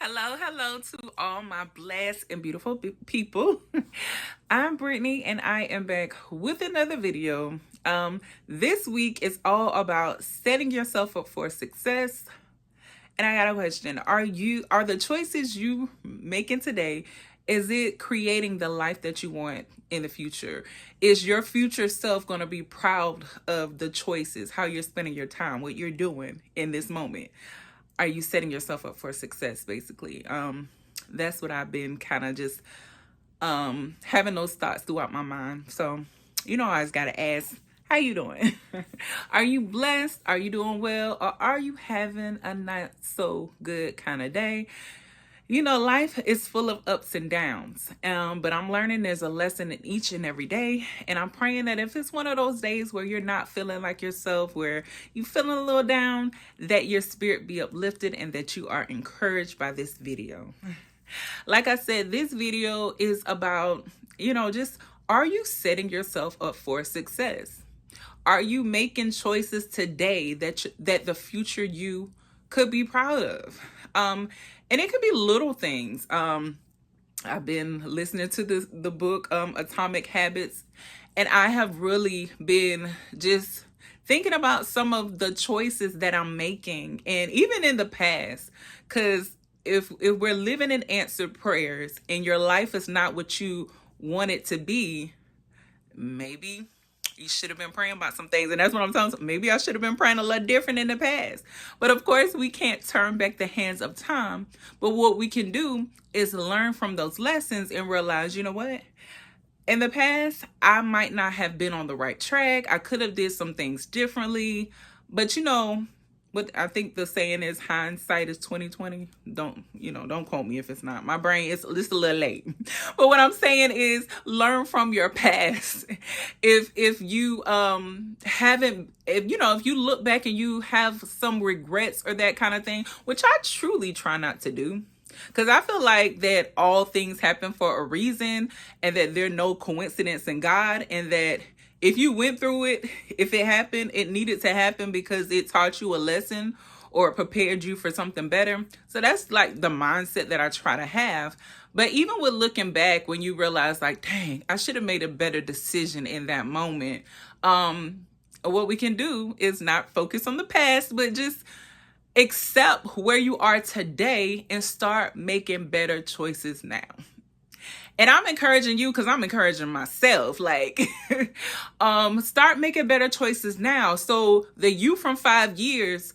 Hello to all my blessed and beautiful people. I'm Brittany and I am back with another video. This week is all about setting yourself up for success. And I got a question. Are the choices you making today, is it creating the life that you want in the future? Is your future self going to be proud of the choices, how you're spending your time, what you're doing in this moment? Are you setting yourself up for success, basically? That's what I've been kind of just having those thoughts throughout my mind. So, I always got to ask, how you doing? Are you blessed? Are you doing well? Or are you having a not so good kind of day? Life is full of ups and downs, but I'm learning there's a lesson in each and every day. And I'm praying that if it's one of those days where you're not feeling like yourself, where you're feeling a little down, that your spirit be uplifted and that you are encouraged by this video. Like I said, this video is about, just are you setting yourself up for success? Are you making choices today that the future you could be proud of? And it could be little things. I've been listening to the book Atomic Habits, and I have really been just thinking about some of the choices that I'm making, and even in the past, because if we're living in answered prayers and your life is not what you want it to be, maybe you should have been praying about some things. And that's what I'm telling you. Maybe I should have been praying a lot different in the past. But of course, we can't turn back the hands of time. But what we can do is learn from those lessons and realize, you know what? In the past, I might not have been on the right track. I could have did some things differently. But what I think the saying is, hindsight is 2020. Don't quote me if it's not. My brain is just a little late. But what I'm saying is, learn from your past. If you if you look back and you have some regrets or that kind of thing, which I truly try not to do. Because I feel like that all things happen for a reason, and that there's no coincidence in God, and that if you went through it, if it happened, it needed to happen because it taught you a lesson or it prepared you for something better. So that's like the mindset that I try to have. But even with looking back, when you realize like, dang, I should have made a better decision in that moment. What we can do is not focus on the past, but just accept where you are today and start making better choices now. And I'm encouraging you because I'm encouraging myself. Like, start making better choices now. So the you from 5 years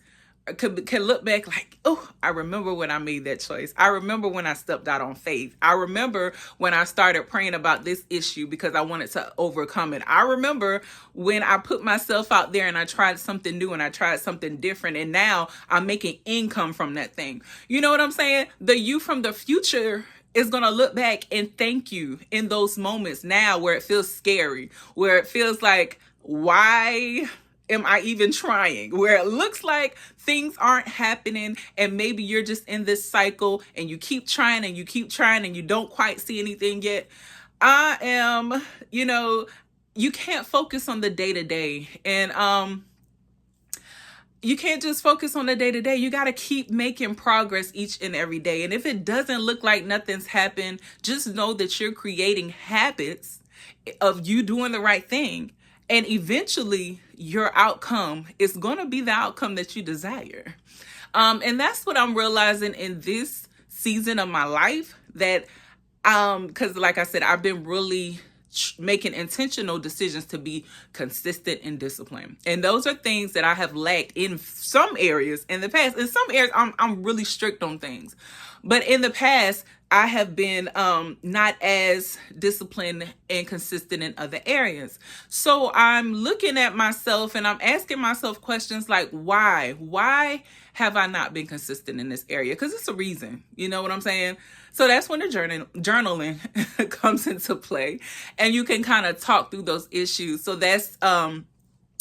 can look back like, oh, I remember when I made that choice. I remember when I stepped out on faith. I remember when I started praying about this issue because I wanted to overcome it. I remember when I put myself out there and I tried something new and I tried something different. And now I'm making income from that thing. You know what I'm saying? The you from the future is going to look back and thank you in those moments now where it feels scary, where it feels like, why am I even trying? Where it looks like things aren't happening and maybe you're just in this cycle and you keep trying and you keep trying and you don't quite see anything yet. You can't focus on the day-to-day, and you can't just focus on the day-to-day. You got to keep making progress each and every day. And if it doesn't look like nothing's happened, just know that you're creating habits of you doing the right thing. And eventually your outcome is going to be the outcome that you desire. And that's what I'm realizing in this season of my life, that because like I said, I've been really making intentional decisions to be consistent and disciplined. And those are things that I have lacked in some areas in the past. In some areas, I'm really strict on things. But in the past, I have been not as disciplined and consistent in other areas. So I'm looking at myself and I'm asking myself questions like, why? Why have I not been consistent in this area? Because it's a reason. You know what I'm saying? So that's when the journaling comes into play, and you can kind of talk through those issues. So that's a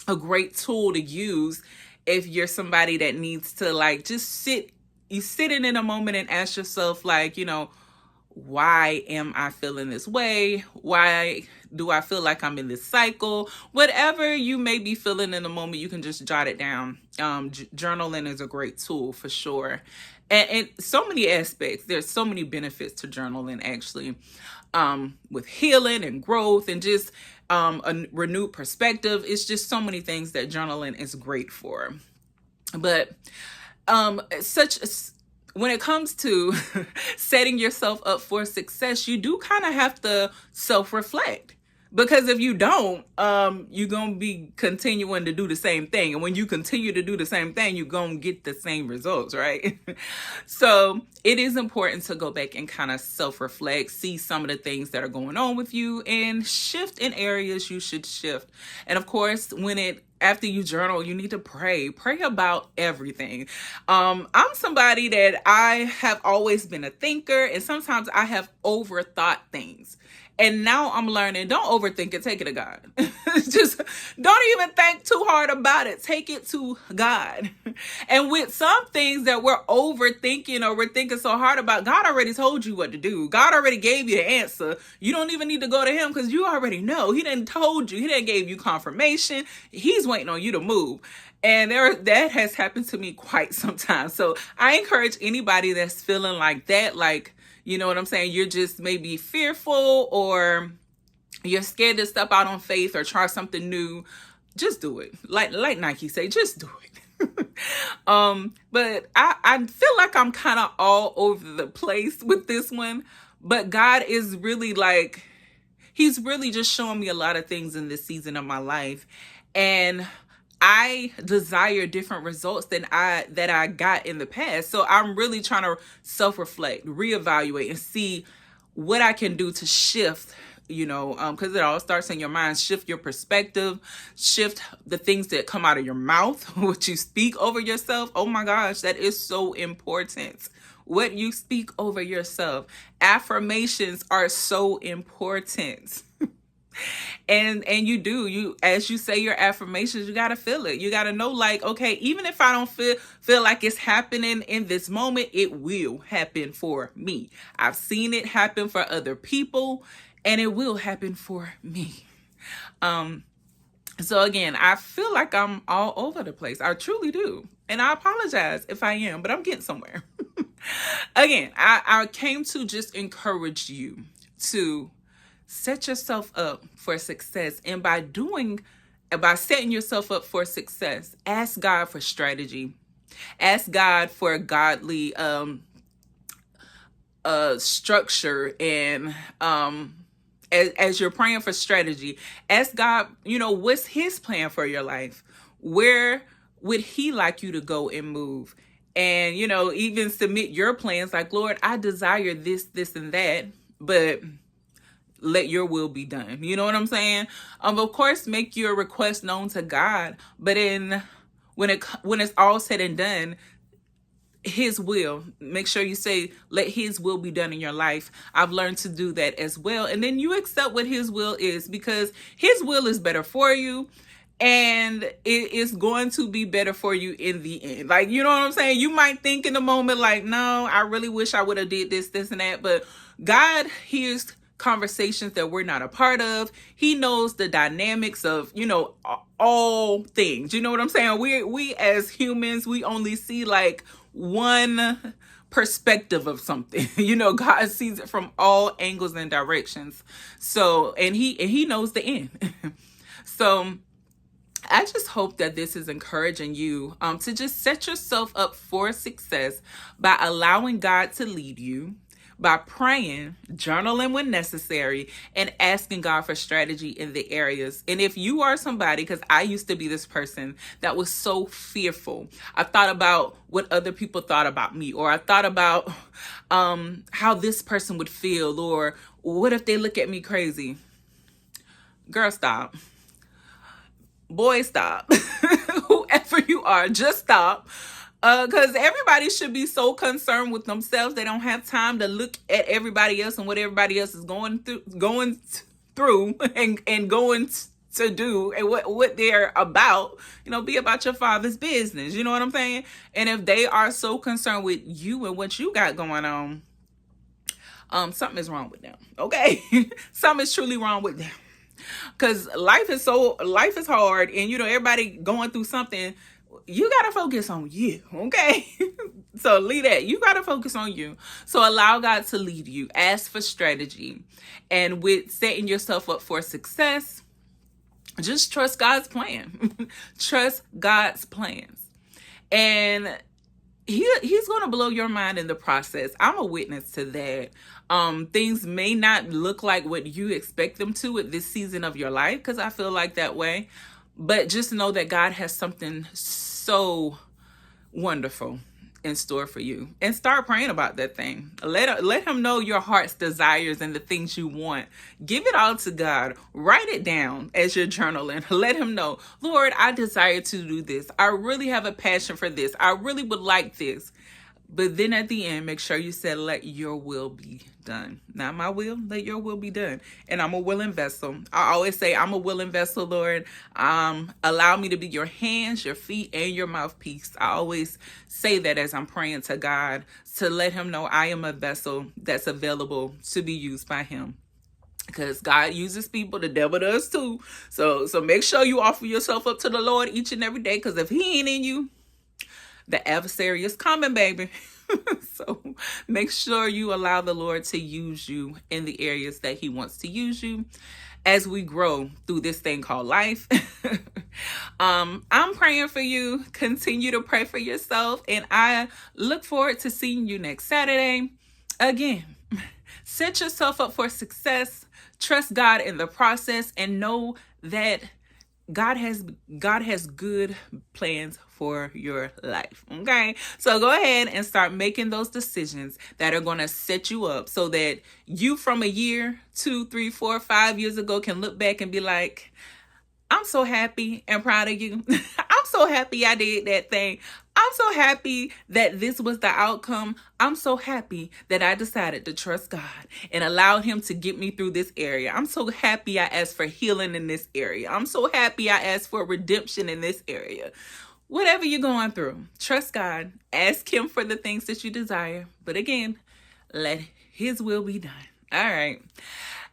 great tool to use if you're somebody that needs to like just sit in a moment and ask yourself like, why am I feeling this way? Why Do I feel like I'm in this cycle? Whatever you may be feeling in the moment, you can just jot it down. Journaling is a great tool for sure. And so many aspects. There's so many benefits to journaling, actually, with healing and growth and just a renewed perspective. It's just so many things that journaling is great for. But when it comes to setting yourself up for success, you do kind of have to self-reflect. Because if you don't, you're going to be continuing to do the same thing. And when you continue to do the same thing, you're going to get the same results, right? So it is important to go back and kind of self-reflect, see some of the things that are going on with you, and shift in areas you should shift. And of course, after you journal, you need to pray about everything. I'm somebody that I have always been a thinker, and sometimes I have overthought things. And now I'm learning, don't overthink it, take it to God. Just don't even think too hard about it. Take it to God. And with some things that we're overthinking or we're thinking so hard about, God already told you what to do. God already gave you the answer. You don't even need to go to him because you already know. He didn't told you. He didn't give you confirmation. He's waiting on you to move. And that has happened to me quite sometimes. So I encourage anybody that's feeling like that, like, you know what I'm saying? You're just maybe fearful or you're scared to step out on faith or try something new. Just do it. Like Nike say, just do it. But I feel like I'm kind of all over the place with this one. But God is really he's really just showing me a lot of things in this season of my life. And I desire different results than that I got in the past. So I'm really trying to self-reflect, reevaluate, and see what I can do to shift, because it all starts in your mind. Shift your perspective, shift the things that come out of your mouth, what you speak over yourself. Oh my gosh, that is so important. What you speak over yourself. Affirmations are so important. And as you say your affirmations, you got to feel it. You got to know, like, okay, even if I don't feel like it's happening in this moment, it will happen for me. I've seen it happen for other people, and it will happen for me. So again, I feel like I'm all over the place. I truly do. And I apologize if I am, but I'm getting somewhere. Again, I came to just encourage you to set yourself up for success. And by setting yourself up for success, ask God for strategy. Ask God for godly structure. And as you're praying for strategy, ask God, what's his plan for your life? Where would he like you to go and move? And, even submit your plans like, Lord, I desire this, this, and that, but let your will be done. You know what I'm saying? Of course, make your request known to God, but when it's all said and done, his will, make sure you say, let his will be done in your life. I've learned to do that as well. And then you accept what his will is, because his will is better for you. And it is going to be better for you in the end. Like, you know what I'm saying? You might think in the moment, like, no, I really wish I would have did this, this, and that. But God hears conversations that we're not a part of. He knows the dynamics of, all things. You know what I'm saying? We as humans, we only see like one perspective of something. God sees it from all angles and directions. So, and he knows the end. So I just hope that this is encouraging you to just set yourself up for success by allowing God to lead you, by praying, journaling when necessary, and asking God for strategy in the areas. And if you are somebody, because I used to be this person that was so fearful, I thought about what other people thought about me, or I thought about how this person would feel, or what if they look at me crazy? Girl, stop. Boy, stop. Whoever you are, just stop. Because everybody should be so concerned with themselves. They don't have time to look at everybody else and what everybody else is going through and going to do, and what they're about. Be about your Father's business. You know what I'm saying? And if they are so concerned with you and what you got going on, something is wrong with them. Okay? Something is truly wrong with them. Because life is hard, and everybody going through something. You got to focus on you, okay? So leave that. You got to focus on you. So allow God to lead you. Ask for strategy. And with setting yourself up for success, just trust God's plan. Trust God's plans. And he's going to blow your mind in the process. I'm a witness to that. Things may not look like what you expect them to at this season of your life, because I feel like that way. But just know that God has something so wonderful in store for you, and start praying about that thing. Let him know your heart's desires and the things you want. Give it all to God. Write it down as you're journaling. Let him know, Lord, I desire to do this. I really have a passion for this. I really would like this. But then at the end, make sure you said, let your will be done. Not my will, let your will be done. And I'm a willing vessel. I always say, I'm a willing vessel, Lord. Allow me to be your hands, your feet, and your mouthpiece. I always say that as I'm praying to God, to let him know I am a vessel that's available to be used by him. Because God uses people, the devil does too. So make sure you offer yourself up to the Lord each and every day. Because if he ain't in you, the adversary is coming, baby. So make sure you allow the Lord to use you in the areas that he wants to use you as we grow through this thing called life. I'm praying for you. Continue to pray for yourself. And I look forward to seeing you next Saturday. Again, set yourself up for success. Trust God in the process, and know that God has good plans for your life. Okay. So go ahead and start making those decisions that are going to set you up, so that you from a year, 2, 3, 4, 5 years ago can look back and be like, I'm so happy and proud of you. I'm so happy I did that thing. I'm so happy that this was the outcome. I'm so happy that I decided to trust God and allow him to get me through this area. I'm so happy I asked for healing in this area. I'm so happy I asked for redemption in this area. Whatever you're going through, trust God. Ask him for the things that you desire. But again, let his will be done. All right.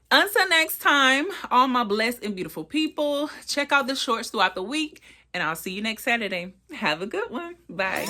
Until next time, all my blessed and beautiful people, check out the shorts throughout the week, and I'll see you next Saturday. Have a good one. Bye.